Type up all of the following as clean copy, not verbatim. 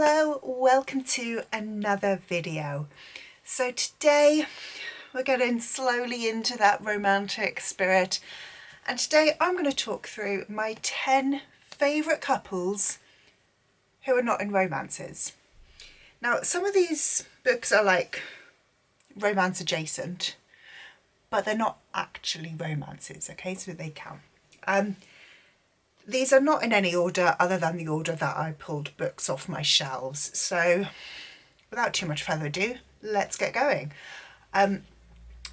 Hello, welcome to another video. So today we're getting slowly into that romantic spirit, and today I'm going to talk through my 10 favourite couples who are not in romances. Now some of these books are like romance adjacent, but they're not actually romances, okay, so they count. These are not in any order other than the order that I pulled books off my shelves. So without too much further ado, let's get going.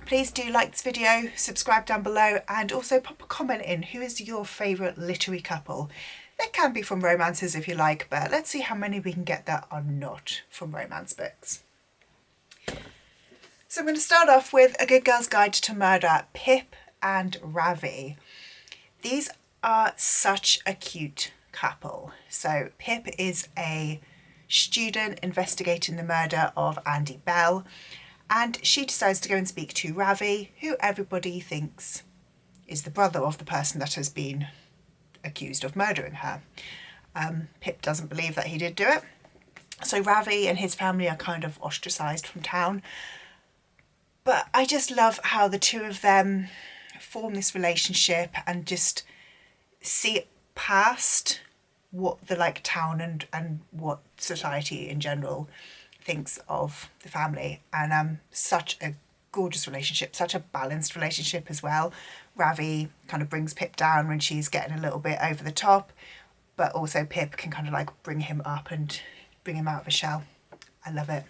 Please do like this video, subscribe down below, and also pop a comment in. Who is your favourite literary couple? They can be from romances if you like, but let's see how many we can get that are not from romance books. So I'm going to start off with A Good Girl's Guide to Murder, Pip and Ravi. These are such a cute couple. So Pip is a student investigating the murder of Andy Bell, and she decides to go and speak to Ravi, who everybody thinks is the brother of the person that has been accused of murdering her. Pip doesn't believe that he did do it, so Ravi and his family are kind of ostracised from town. But I just love how the two of them form this relationship and just see it past what the town and what society in general thinks of the family. And such a gorgeous relationship, such a balanced relationship as well. Ravi kind of brings Pip down when she's getting a little bit over the top, but also Pip can kind of bring him up and bring him out of his shell. I love it.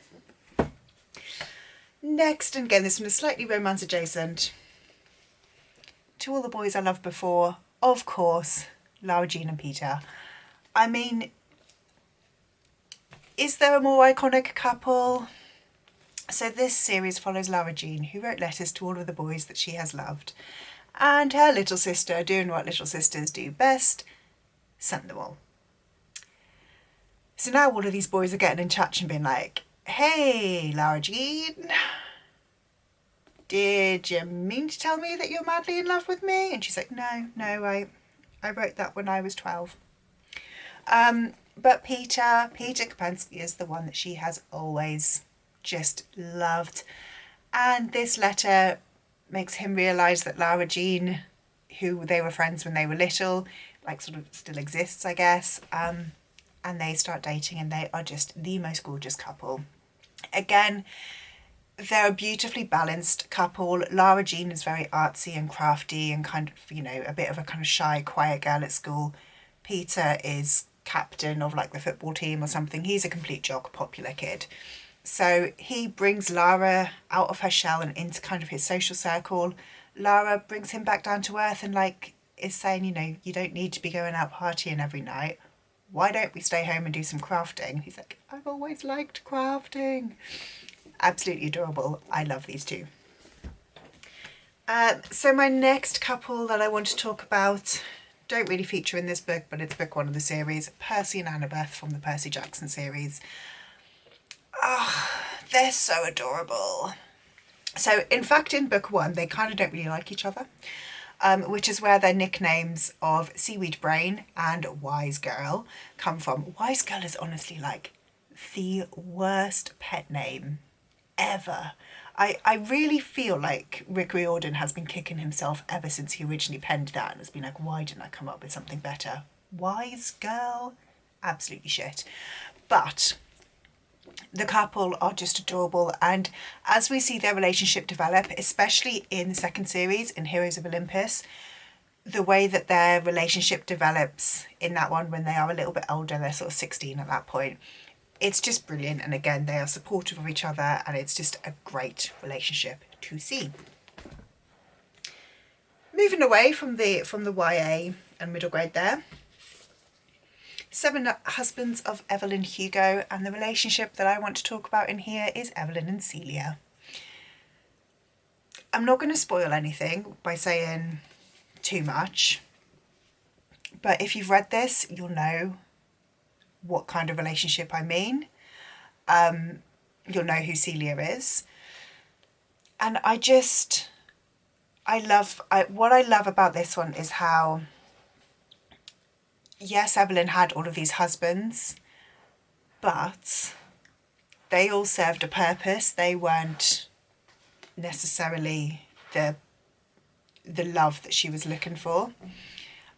Next, and again this one is slightly romance adjacent, To All the Boys I Loved Before, of course, Lara Jean and Peter. I mean, is there a more iconic couple? So this series follows Lara Jean, who wrote letters to all of the boys that she has loved, and her little sister, doing what little sisters do best, sent them all. So now all of these boys are getting in touch and being like, hey, Lara Jean, did you mean to tell me that you're madly in love with me? And she's like, no, I wrote that when I was 12. But Peter Kapensky is the one that she has always just loved. And this letter makes him realise that Lara Jean, who they were friends when they were little, sort of still exists, I guess. And they start dating, and they are just the most gorgeous couple. Again, they're a beautifully balanced couple. Lara Jean is very artsy and crafty and kind of, a bit of a kind of shy, quiet girl at school. Peter is captain of the football team or something. He's a complete jock, popular kid. So he brings Lara out of her shell and into kind of his social circle. Lara brings him back down to earth and is saying, you don't need to be going out partying every night. Why don't we stay home and do some crafting? He's like, I've always liked crafting. Absolutely adorable. I love these two. So my next couple that I want to talk about don't really feature in this book, but it's book one of the series, Percy and Annabeth from the Percy Jackson series. Oh, they're so adorable. So in fact, in book one, they kind of don't really like each other, which is where their nicknames of Seaweed Brain and Wise Girl come from. Wise Girl is honestly the worst pet name ever. I really feel like Rick Riordan has been kicking himself ever since he originally penned that and has been like, why didn't I come up with something better? Wise Girl? Absolutely shit. But the couple are just adorable, and as we see their relationship develop, especially in the second series, in Heroes of Olympus, the way that their relationship develops in that one when they are a little bit older, they're sort of 16 at that point, it's just brilliant. And again, they are supportive of each other, and it's just a great relationship to see. Moving away from the YA and middle grade there, Seven Husbands of Evelyn Hugo, and the relationship that I want to talk about in here is Evelyn and Celia. I'm not going to spoil anything by saying too much, but if you've read this, you'll know what kind of relationship I mean. You'll know who Celia is. And what I love about this one is how, yes, Evelyn had all of these husbands, but they all served a purpose. They weren't necessarily the love that she was looking for.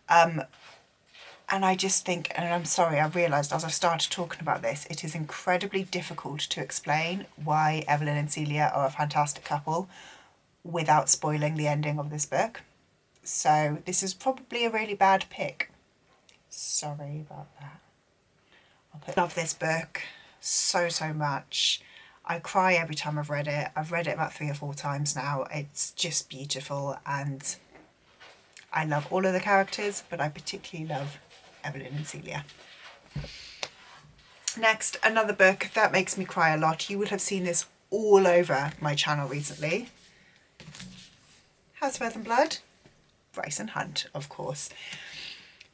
And I just think, and I'm sorry, I realised as I started talking about this, it is incredibly difficult to explain why Evelyn and Celia are a fantastic couple without spoiling the ending of this book. So this is probably a really bad pick. Sorry about that. I love this book so much. I cry every time I've read it. I've read it about 3 or 4 times now. It's just beautiful, and I love all of the characters, but I particularly love Evelyn and Celia. Next, another book that makes me cry a lot. You would have seen this all over my channel recently. House of Earth and Blood. Bryce and Hunt, of course.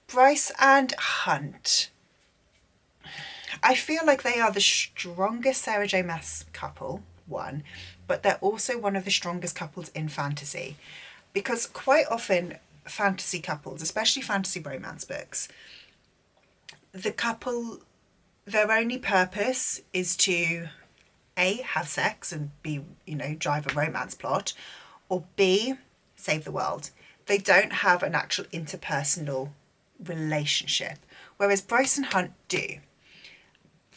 Bryce and Hunt. I feel like they are the strongest Sarah J Maas couple, one, but they're also one of the strongest couples in fantasy, because quite often fantasy couples, especially fantasy romance books, the couple, their only purpose is to A, have sex and B, drive a romance plot, or B, save the world. They don't have an actual interpersonal relationship, whereas Bryce and Hunt do.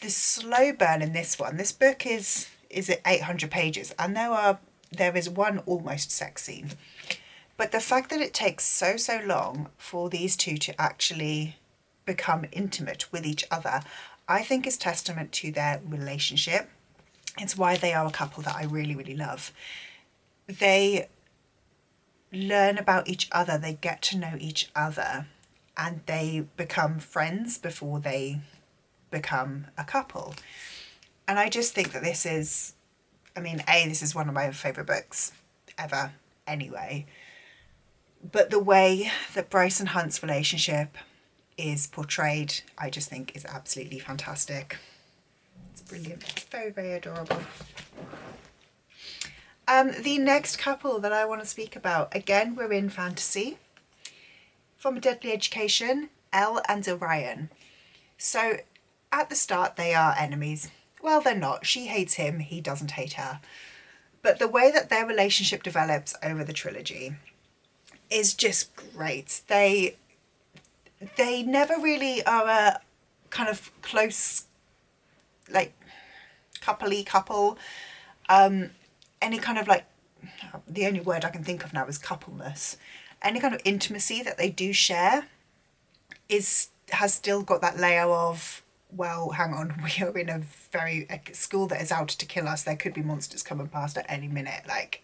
The slow burn in this one, this book is at 800 pages, and there is one almost sex scene. But the fact that it takes so long for these two to actually become intimate with each other, I think is testament to their relationship. It's why they are a couple that I really love. They learn about each other, they get to know each other, and they become friends before they become a couple. And I just think that this is, this is one of my favourite books ever anyway. But the way that Bryce and Hunt's relationship is portrayed, I just think is absolutely fantastic. It's brilliant. It's very adorable. The next couple that I want to speak about, again, we're in fantasy. From A Deadly Education, Elle and Orion. So at the start they are enemies. Well, they're not. She hates him, he doesn't hate her. But the way that their relationship develops over the trilogy is just great. They never really are a kind of close, like, coupley couple. Any kind of, like, the only word I can think of now is coupleness. Any kind of intimacy that they do share has still got that layer of, well, hang on, we are in a school that is out to kill us. There could be monsters coming past at any minute. Like,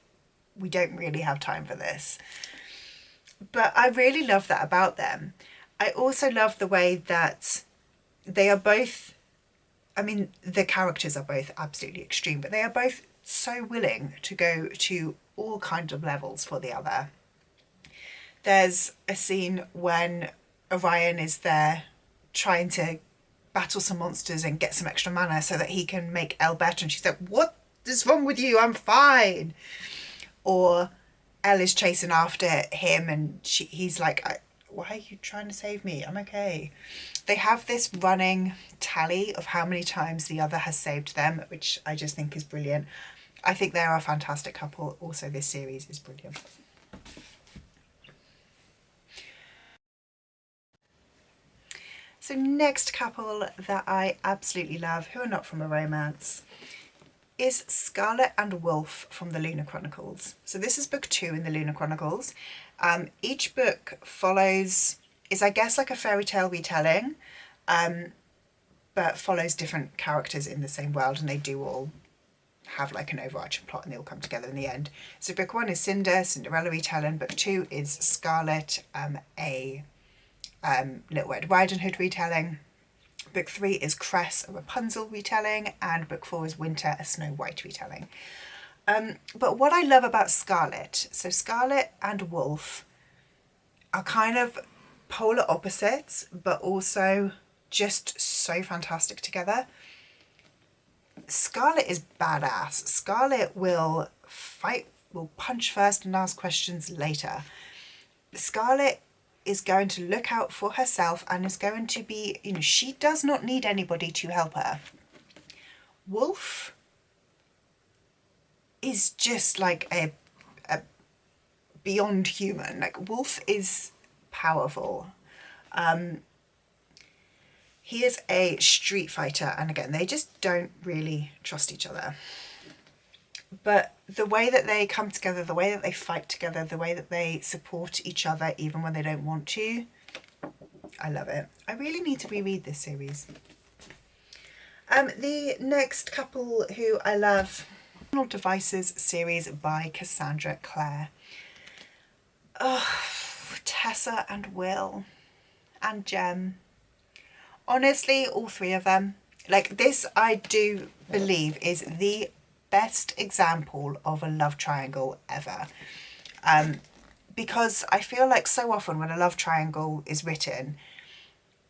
we don't really have time for this. But I really love that about them. I also love the way that they are both, the characters are both absolutely extreme, but they are both so willing to go to all kinds of levels for the other. There's a scene when Orion is there trying to battle some monsters and get some extra mana so that he can make Elle better, and she's like, what is wrong with you? I'm fine. Or Elle is chasing after him and he's like, why are you trying to save me? I'm okay. They have this running tally of how many times the other has saved them, which I just think is brilliant. I think they are a fantastic couple. Also, this series is brilliant. So next couple that I absolutely love, who are not from a romance, is Scarlet and Wolf from the Lunar Chronicles. So this is book 2 in the Lunar Chronicles. Each book is I guess like a fairy tale retelling, but follows different characters in the same world, and they do all have like an overarching plot and they all come together in the end. So book 1 is Cinderella retelling. Book 2 is Scarlet, a Little Red Riding Hood retelling. Book 3 is Cress, a Rapunzel retelling, and book 4 is Winter, a Snow White retelling. But what I love about Scarlet, so Scarlet and Wolf are kind of polar opposites, but also just so fantastic together. Scarlet is badass. Scarlet will fight, will punch first and ask questions later. Scarlet is going to look out for herself and is going to be, she does not need anybody to help her. Wolf is just like a beyond human. Like, Wolf is powerful. He is a street fighter, and again, they just don't really trust each other. But the way that they come together, the way that they fight together, the way that they support each other even when they don't want to, I love it. I really need to reread this series. The next couple who I love, Devices series by Cassandra Clare. Oh, Tessa and Will and Jem. Honestly, all three of them. Like, this, I do believe, is the best example of a love triangle ever. Because I feel like so often when a love triangle is written,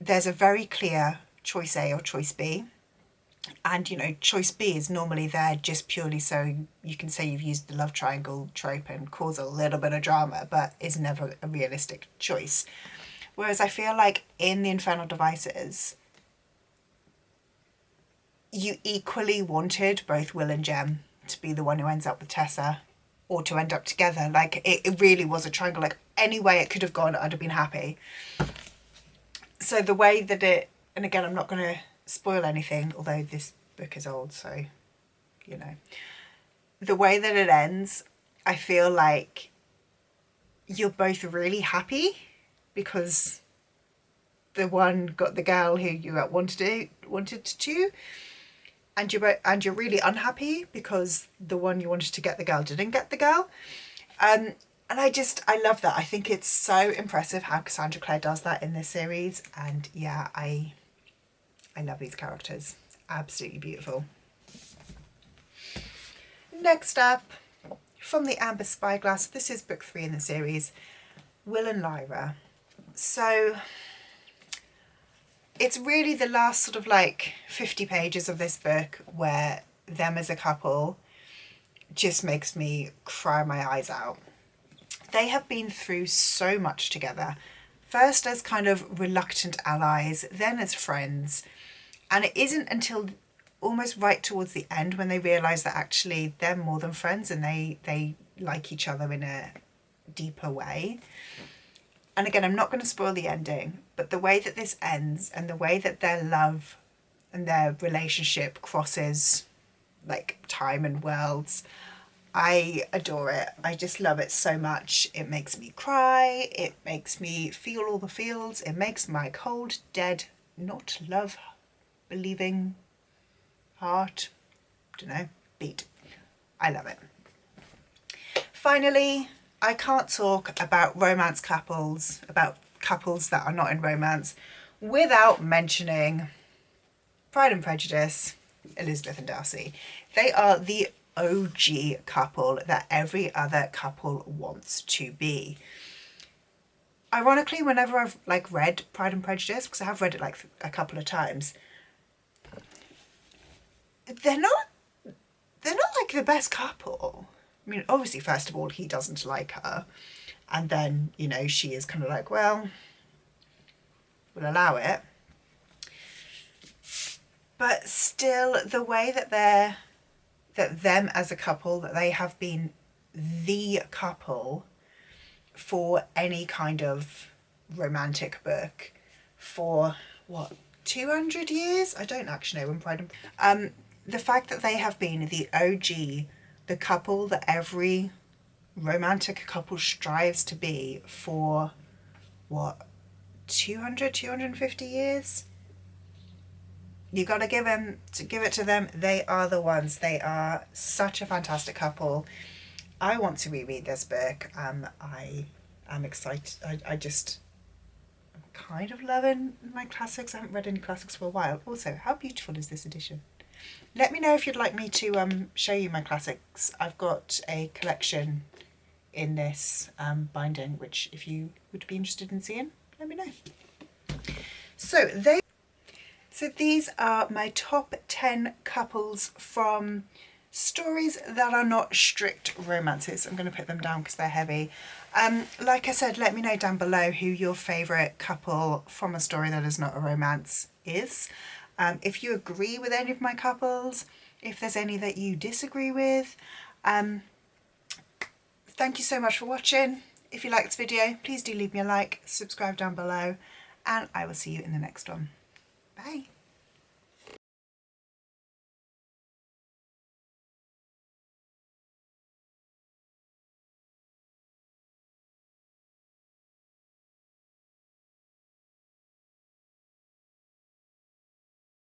there's a very clear choice A or choice B. And, you know, choice B is normally there just purely so you can say you've used the love triangle trope and cause a little bit of drama, but is never a realistic choice. Whereas I feel like in the Infernal Devices, you equally wanted both Will and Jem to be the one who ends up with Tessa, or to end up together. Like, it really was a triangle. Like, any way it could have gone, I'd have been happy. So the way that it, and again, I'm not going to spoil anything, although this book is old, so, you know. The way that it ends, I feel like you're both really happy because the one got the girl who you wanted to, and you're really unhappy because the one you wanted to get the girl didn't get the girl. And I love that. I think it's so impressive how Cassandra Clare does that in this series. And yeah, I love these characters. Absolutely beautiful. Next up, from the Amber Spyglass, this is book 3 in the series, Will and Lyra. So it's really the last sort of like 50 pages of this book where them as a couple just makes me cry my eyes out. They have been through so much together. First as kind of reluctant allies, then as friends. And it isn't until almost right towards the end when they realise that actually they're more than friends and they like each other in a deeper way. And again, I'm not going to spoil the ending, but the way that this ends and the way that their love and their relationship crosses like time and worlds, I adore it. I just love it so much. It makes me cry. It makes me feel all the feels. It makes my cold, dead, not love believing heart, beat. I love it. Finally, I can't talk about romance couples, about couples that are not in romance, without mentioning Pride and Prejudice, Elizabeth and Darcy. They are the OG couple that every other couple wants to be. Ironically, whenever I've like read Pride and Prejudice, because I have read it like a couple of times, they're not like the best couple. I mean, obviously, first of all, he doesn't like her. And then, you know, she is kind of like, well, we'll allow it. But still, the way that them as a couple, that they have been the couple for any kind of romantic book for, what, 200 years? I don't actually know when Pride and... the fact that they have been the OG, the couple that every romantic couple strives to be for, what, 250 years? You gotta give it to them. They are the ones. They are such a fantastic couple. I want to reread this book. I am excited. I'm kind of loving my classics. I haven't read any classics for a while. Also, how beautiful is this edition? Let me know if you'd like me to show you my classics. I've got a collection in this binding, which if you would be interested in seeing, let me know. So these are my top 10 couples from stories that are not strict romances. I'm going to put them down because they're heavy. Like I said, let me know down below who your favourite couple from a story that is not a romance is. If you agree with any of my couples, if there's any that you disagree with. Thank you so much for watching. If you liked this video, please do leave me a like, subscribe down below, and I will see you in the next one. Bye.